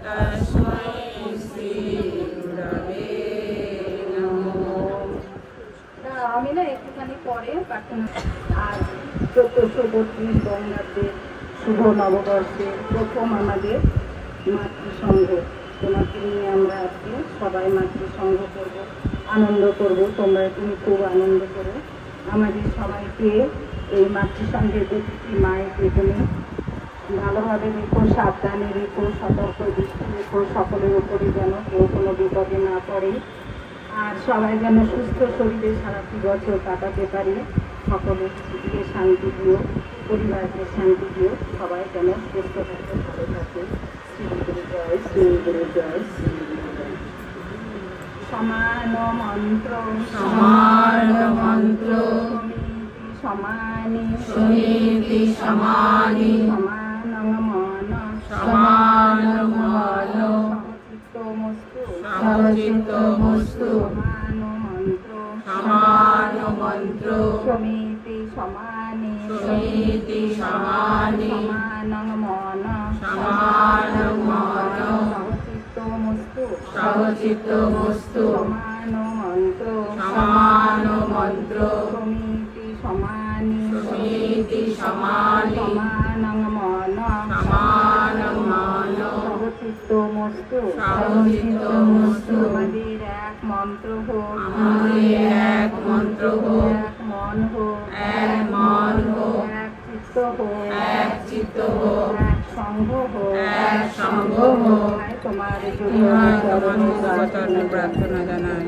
তস্मै শ্রী গুরবে নমঃ। আমি না একটুখানি পরে প্রার্থনা। আজ 1432 বঙ্গাব্দের শুভ নববর্ষের প্রথম আমাদের মাতৃসংঘ। তোমাকে নিয়ে আমরা আজকে সবাই মাতৃসংঘ করব, আনন্দ করব। তুমি খুব আনন্দ করো। আমাদের সবাইকে এই মাতৃসংঘের প্রতিটি মায়েকে তুমি ভালোভাবে রেখো, সাবধানে রেখো, সতর্ক দৃষ্টি রেখো, সকলের উপরে যেন কেউ কোনো বিপদে না পড়ে। আর সবাই যেন সুস্থ শরীরে সারাটি বছর কাটাতে পারে। সকলের জীবনে শান্তি দিও, পরিবারকে শান্তি দিও, সবাই যেন সুস্থ থাকে, ভালো থাকে। শ্রী গুরু জয়, শ্রী গুরু জয়, শ্রী গুরু জয়। সমান মন্ত্র, সমান মন্ত্র, সমানি সুনীতি সমানি, সমানং মন, সমানং মন, সমচিত্তমস্তু, সমচিত্তমস্তু, সমান মন্ত্র, সমান মন্ত্র, সমিতি সমানি, সুনীতি সমানি, সমানং মন, সমানং মন, সমচিত্তমস্তু, সমচিত্তমস্তু, সমান মন্ত্র, সমান মন্ত্র, সমিতি সমানি, সুনীতি সমানি, সমানং মন, সমানং মন, সমচিত্তমস্তু, সমচিত্তমস্তু। আমাদের এক মন্ত্র হোক, আমাদের এক মন্ত্র হোক, এক মন হোক, এক মন হোক, এক চিত্ত হোক, এক চিত্ত হোক, এক সঙ্গ হোক, এক সঙ্গ হোক। তোমার তোমার চরণে প্রার্থনা জানাই।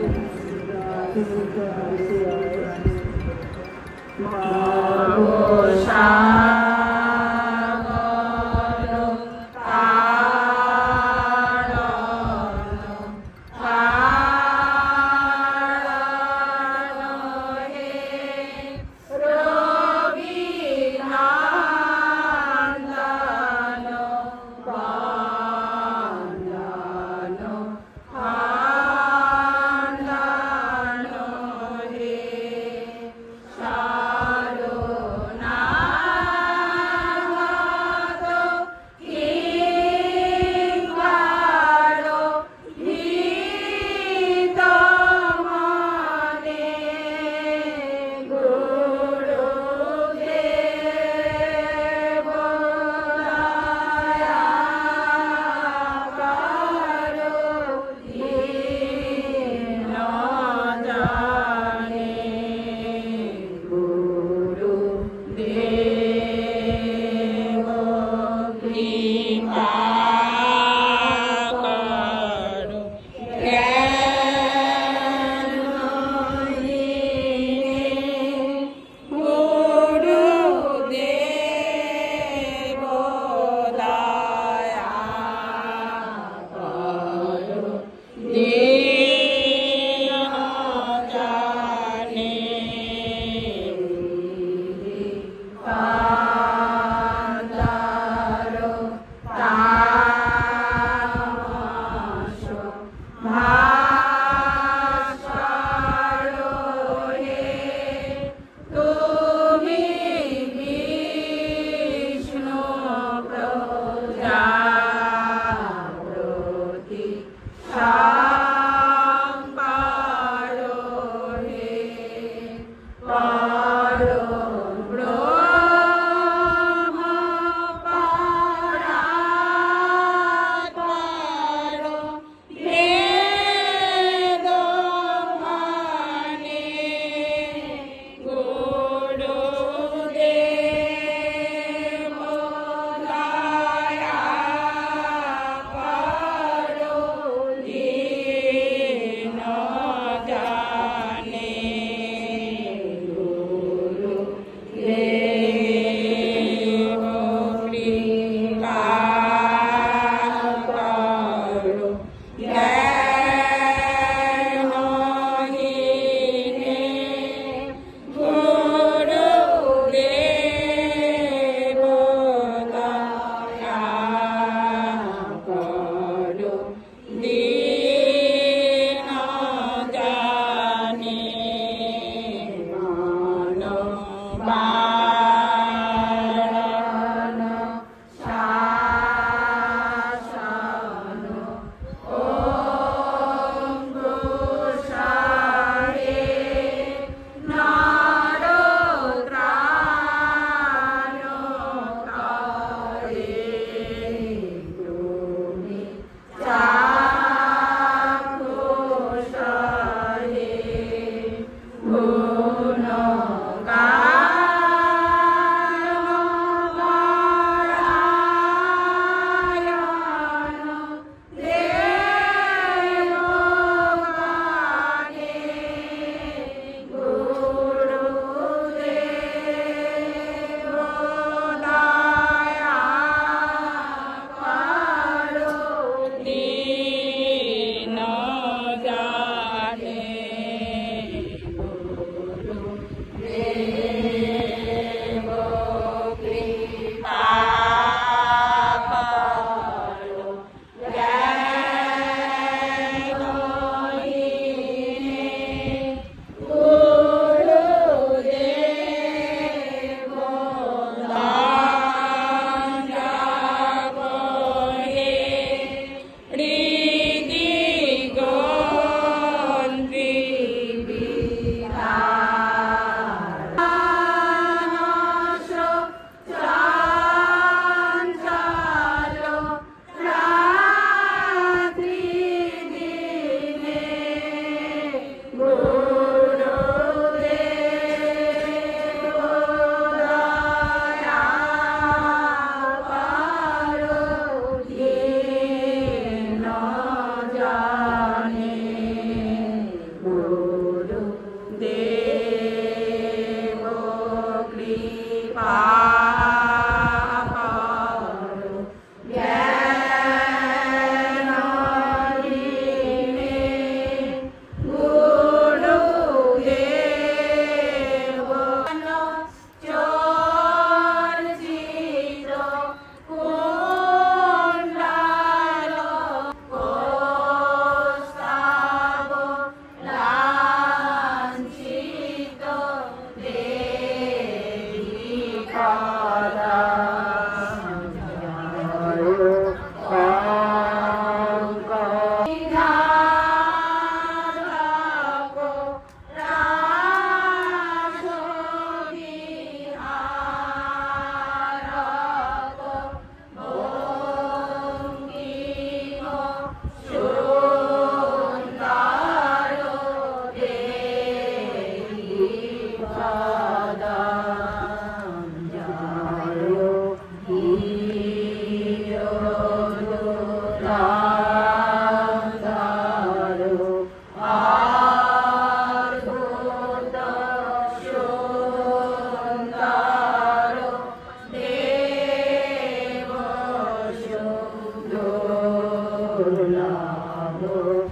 Yeah.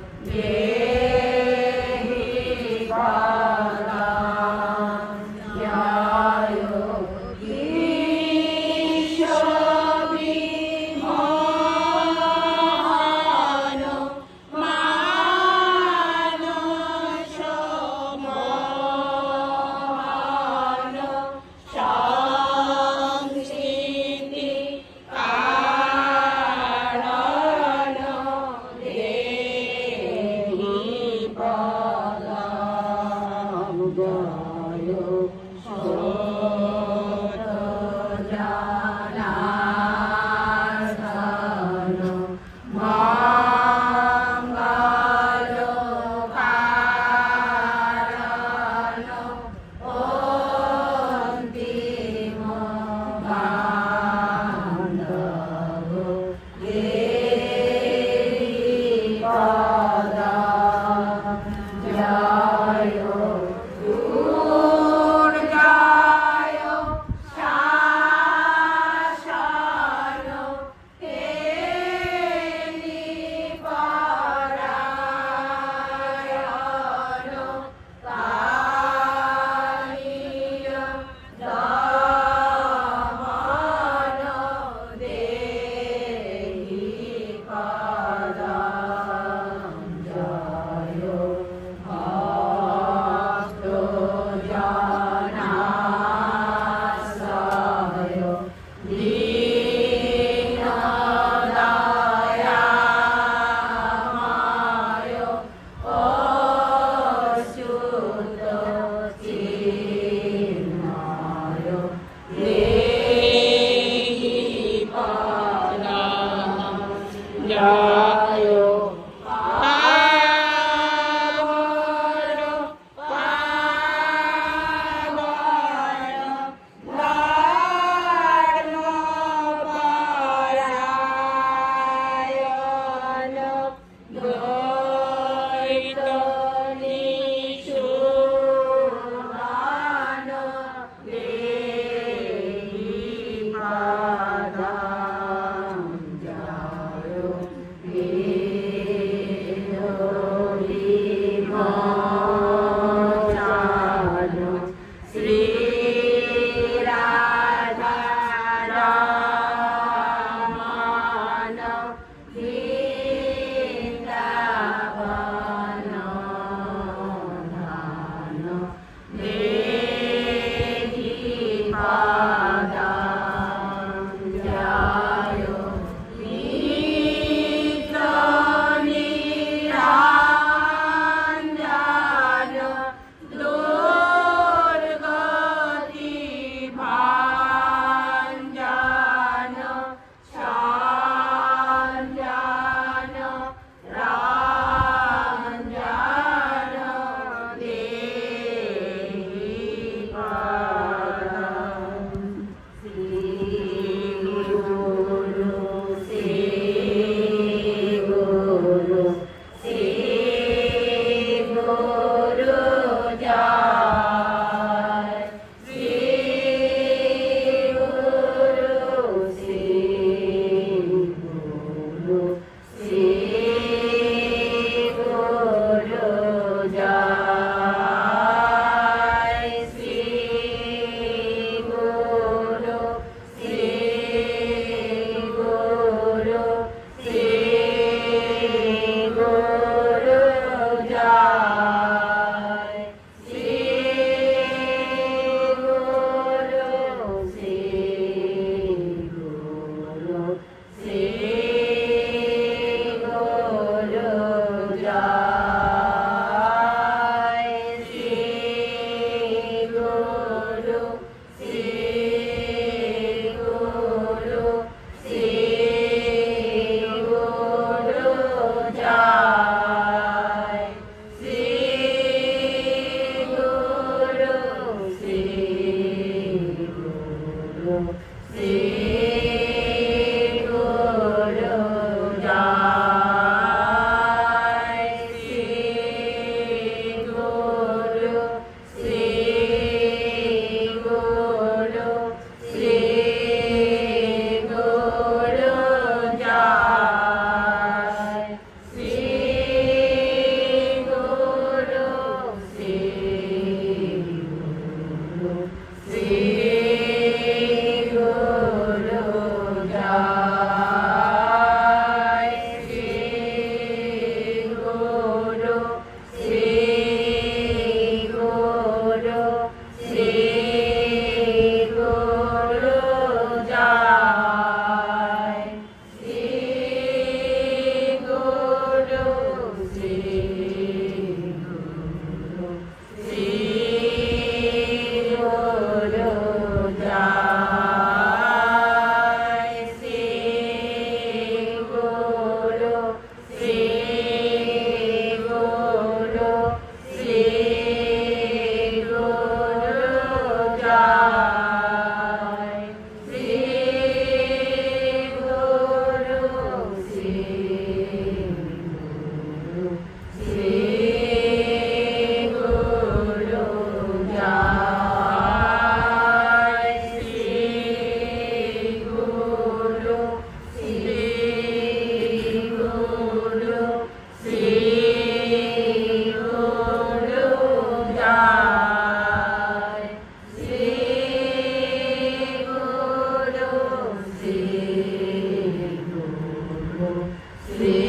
শ্রী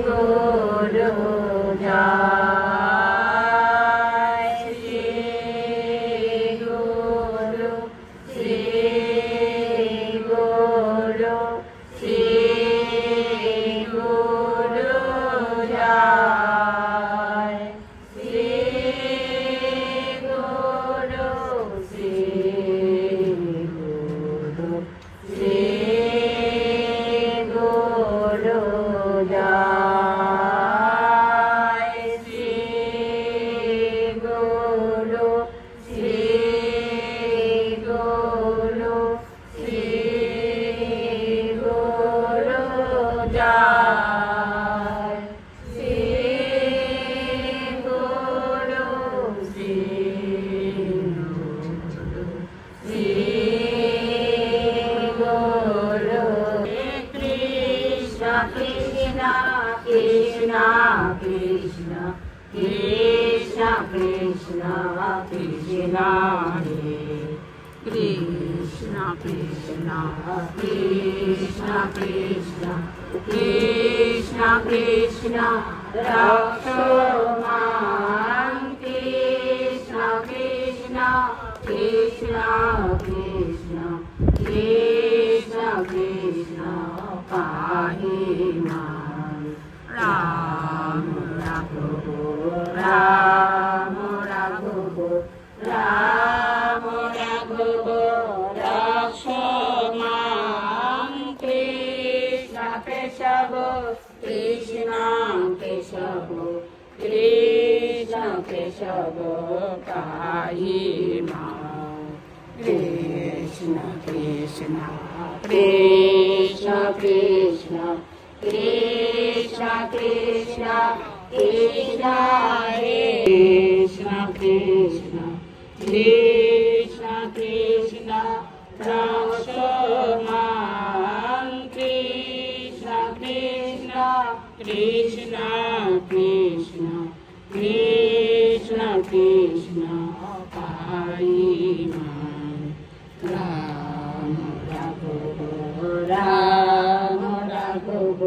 গুরু জয় শ্রী গুরু শ্রী গুরু শ্রী গুরু জয় শ্রী গুরু শ্রী গুরু শ্রী গুরু জয় শ্রী গুরু শ্রী গুরু শ্রী গুরু জয় শ্রী গুরু শ্রী শ্রী গুরু কৃষ্ণ কৃষ্ণ কৃষ্ণ কৃষ্ণ কৃষ্ণ কৃষ্ণ কৃষ্ণ হে কৃষ্ণ কৃষ্ণ কৃষ্ণ কৃষ্ণ কৃষ্ণ কৃষ্ণ রক্ষমাণ কৃষ্ণ কৃষ্ণ কৃষ্ণ কৃষ্ণ কৃষ্ণ কৃষ্ণ পাহি মাম রাম রাঘব রাম রাঘব রাম রাঘব রক্ষমাণ কৃষ্ণ কেশব কৃষ্ণ কেশব কৃষ্ণ কেশব পাহি মাম কৃষ্ণ কৃষ্ণ কৃষ্ণ কৃষ্ণ কৃষ্ণ কৃষ্ণ কৃষ্ণ হে কৃষ্ণ কৃষ্ণ কৃষ্ণ কৃষ্ণ রক্ষমাণ কৃষ্ণ কৃষ্ণ কৃষ্ণ কৃষ্ণ কৃষ্ণ কৃষ্ণ পাহি মাম রাম রাঘব রাম রাঘব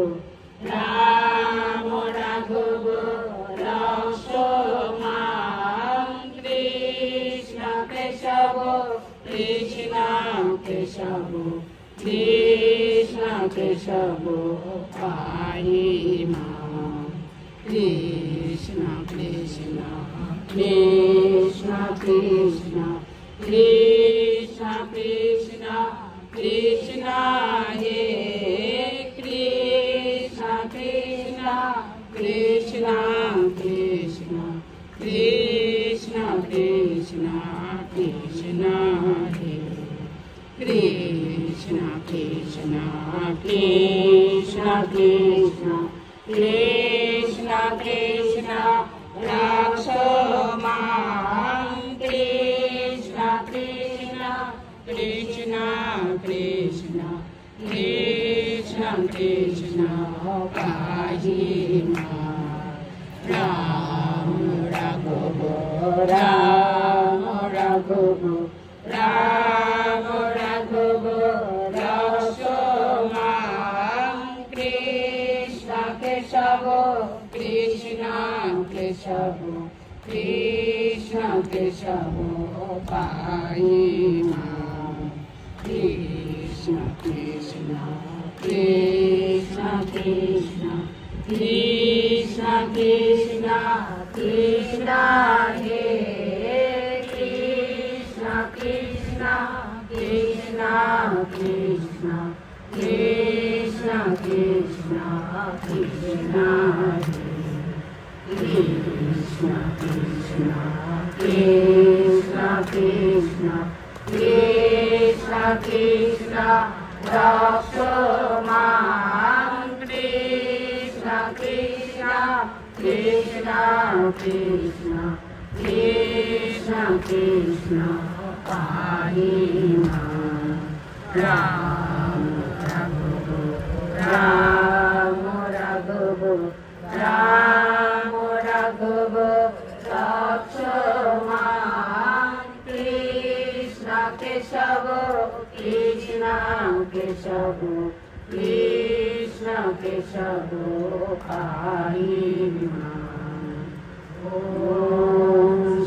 রাম রাঘব রক্ষমাণ কৃষ্ণ কেশব কৃষ্ণ কেশব কৃষ্ণ কেশব পাহি মাম কৃষ্ণ কৃষ্ণ কৃষ্ণ কৃষ্ণ কৃষ্ণ কৃষ্ণ কৃষ্ণ হে কৃষ্ণ কৃষ্ণ কৃষ্ণ কৃষ্ণ কৃষ্ণ কৃষ্ণ কৃষ্ণ হে কৃষ্ণ কৃষ্ণ কৃষ্ণ কৃষ্ণ কৃষ্ণ কৃষ্ণ রক্ষমাণ কৃষ্ণ কৃষ্ণ কৃষ্ণ কৃষ্ণ কৃষ্ণ কৃষ্ণ পাহি মাম রাম রাঘব রাম রাঘব রাম রাঘব রক্ষমাণ কৃষ্ণ কেশব কৃষ্ণ কেশব কৃষ্ণ কেশব পাহি মাম কৃষ্ণ কৃষ্ণ কৃষ্ণ কৃষ্ণ কৃষ্ণ কৃষ্ণ কৃষ্ণ হে কৃষ্ণ কৃষ্ণ কৃষ্ণ কৃষ্ণ কৃষ্ণ কৃষ্ণ কৃষ্ণ হে কৃষ্ণ কৃষ্ণ কৃষ্ণ কৃষ্ণ কৃষ্ণ কৃষ্ণ রক্ষমাণ কৃষ্ণ কৃষ্ণ কৃষ্ণ কৃষ্ণ কৃষ্ণ কৃষ্ণ পাহি মাম রাম রাঘব রাম রাঘব রাম রাঘব রক্ষমাণ কৃষ্ণ কেশব কৃষ্ণ কেশব কৃষ্ণ केशव पाणिना ॐ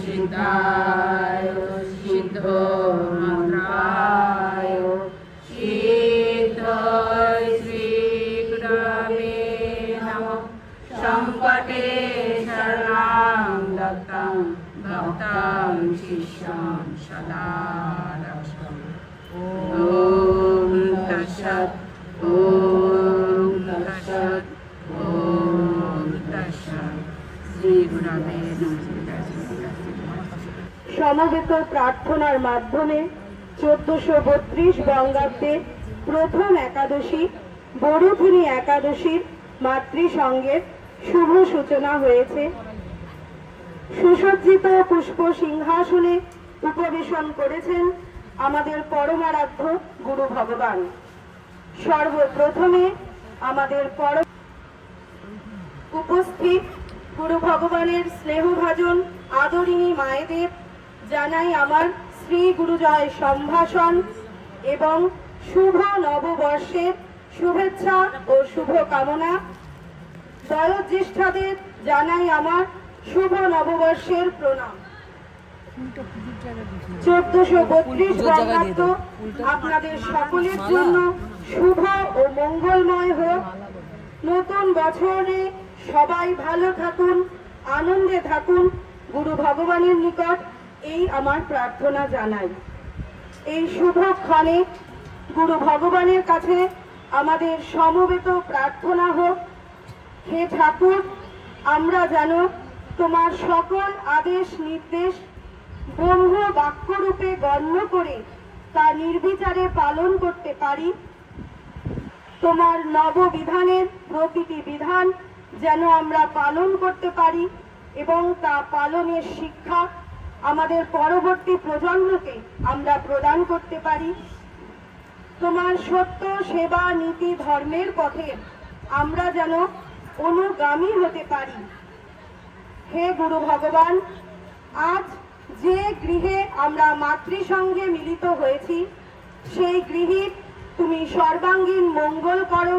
सिद्धाय सिद्धमन्त्राय सिद्धाय श्री गुरवे नमः संकटे शरणं दत्तं भक्तं शिष्यं सदा रक्षम् ॐ तत्सत् ॐ तत्सत् ॐ तत्सत् श्री गुरवे नमः। সমবেত প্রার্থনার মাধ্যমে 1432 বঙ্গাব্দে প্রথম একাদশী বড়ুথুনি একাদশীর মাতৃসঙ্গের শুভ সূচনা হয়েছে। সুসজ্জিত পুষ্প সিংহাসনে উপবেশন করেছেন আমাদের পরমারাধ্য গুরু ভগবান। সর্বপ্রথমে আমাদের উপস্থিত গুরু ভগবানের স্নেহভাজন আদরিণী মায়েদের জানাই আমার শ্রী গুরুজয় সম্ভাষণ এবং শুভ নববর্ষের শুভেচ্ছা ও শুভ কামনা। বয়োজ্যেষ্ঠাদের জানাই আমার শুভ নববর্ষের প্রণাম। 1432 বঙ্গাব্দ আপনাদের সকলের জন্য শুভ ও মঙ্গলময় হোক। নতুন বছরে সবাই ভালো থাকুন, আনন্দে থাকুন, গুরু ভগবানের নিকট এই আমার প্রার্থনা জানাই। এই শুভক্ষণে গুরু ভগবানের কাছে আমাদের সমবেত প্রার্থনা হোক, হে ঠাকুর, আমরা যেন তোমার সকল আদেশ নির্দেশ ব্রহ্ম বাক্যরূপে গণ্য করে তা নির্বিচারে পালন করতে পারি। তোমার নববিধানের প্রতিটি বিধান যেন আমরা পালন করতে পারি এবং তা পালনের শিক্ষা আমাদের পরবর্তী প্রজন্মকে আমরা প্রদান করতে পারি। তোমার সত্য সেবা নীতি ধর্মের পথে আমরা যেন অনুগামী হতে পারি। হে গুরু ভগবান, আজ যে গৃহে আমরা মাতৃসঙ্গে মিলিত হয়েছি সেই গৃহে তুমি সর্বাঙ্গীন মঙ্গল করো,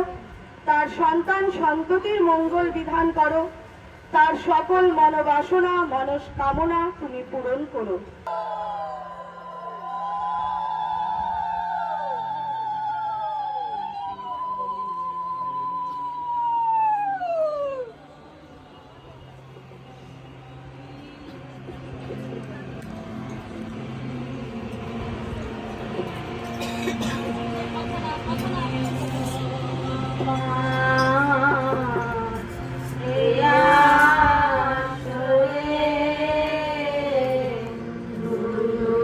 তার সন্তান সন্ততির মঙ্গল বিধান করো, তার সকল মনোবাসনা মনস্কামনা তুমি পূরণ করো। গুরু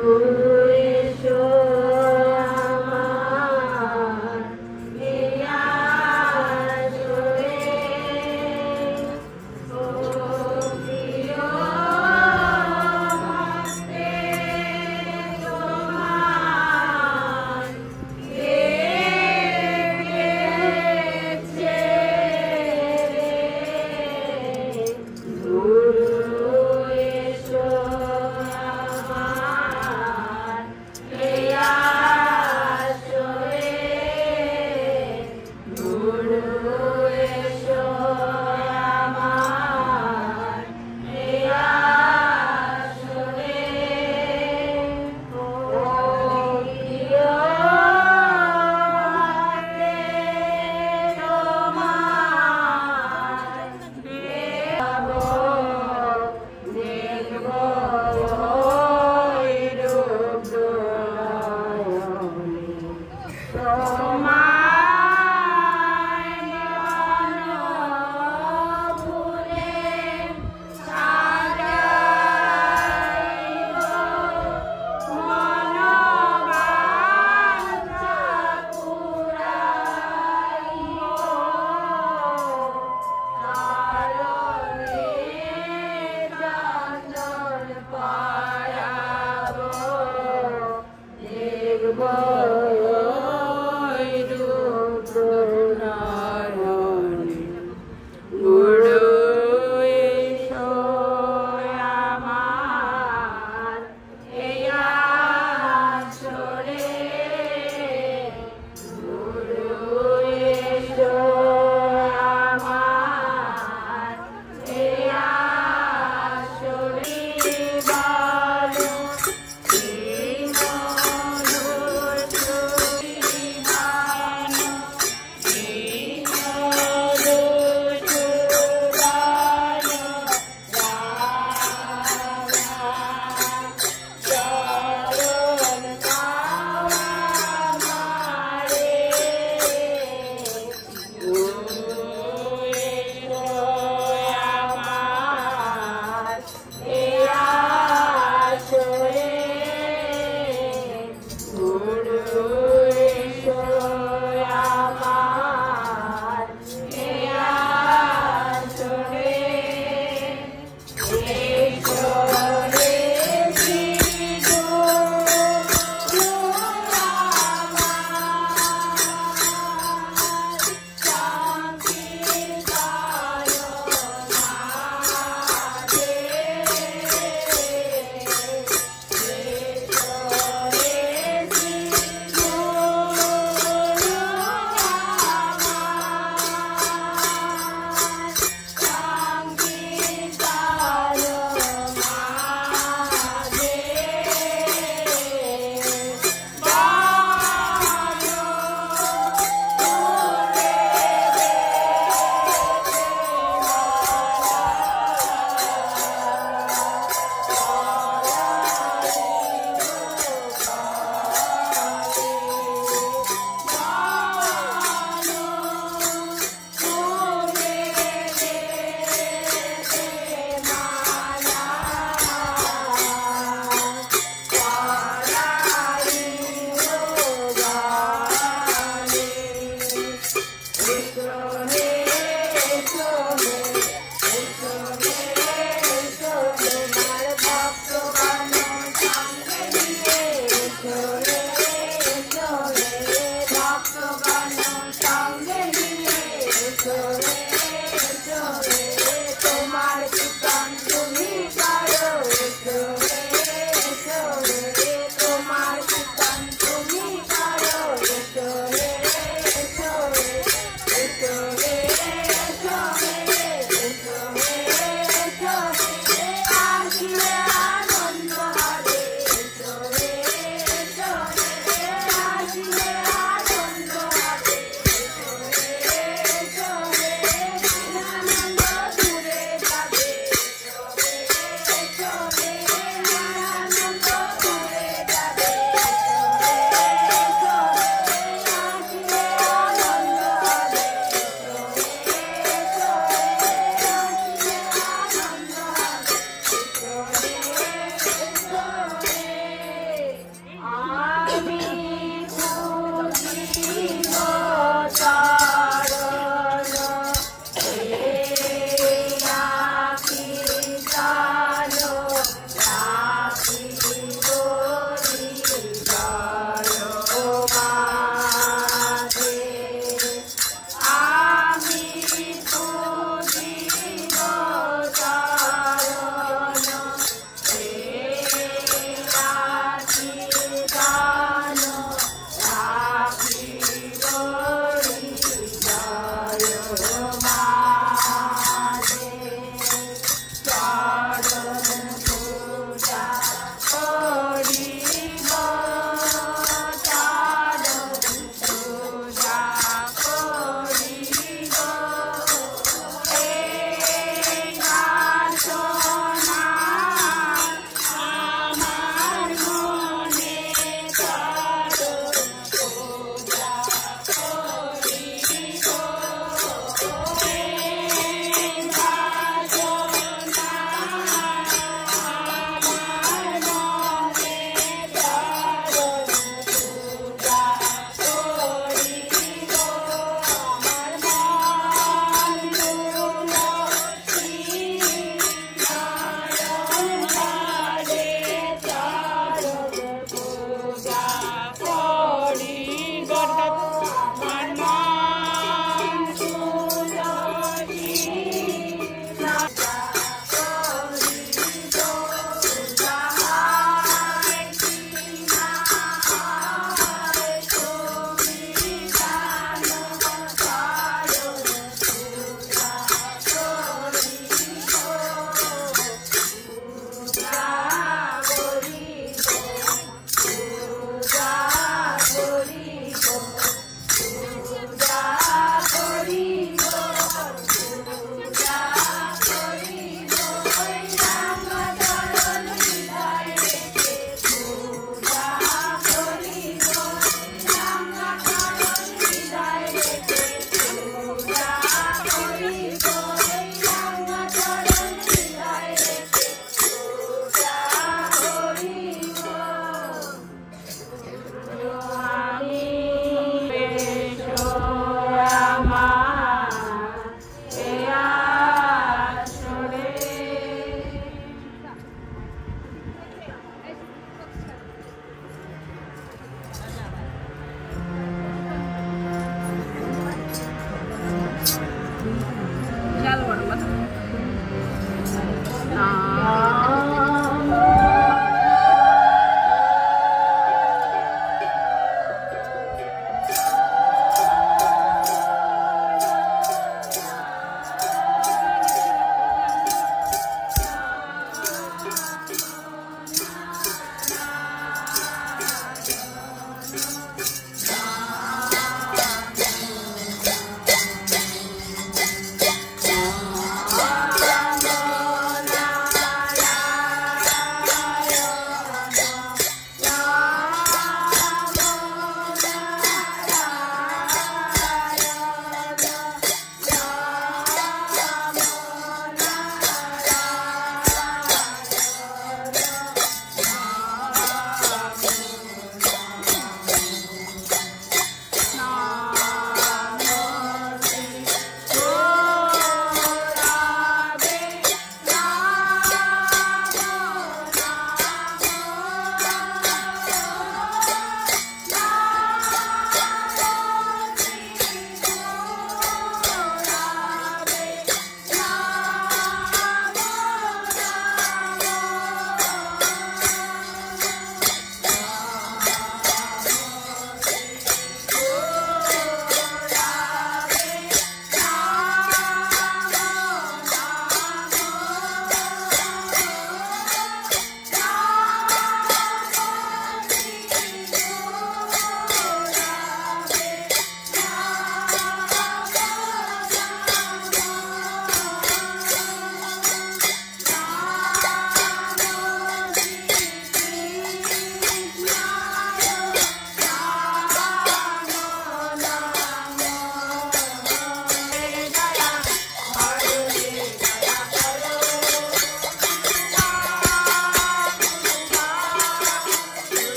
Nah.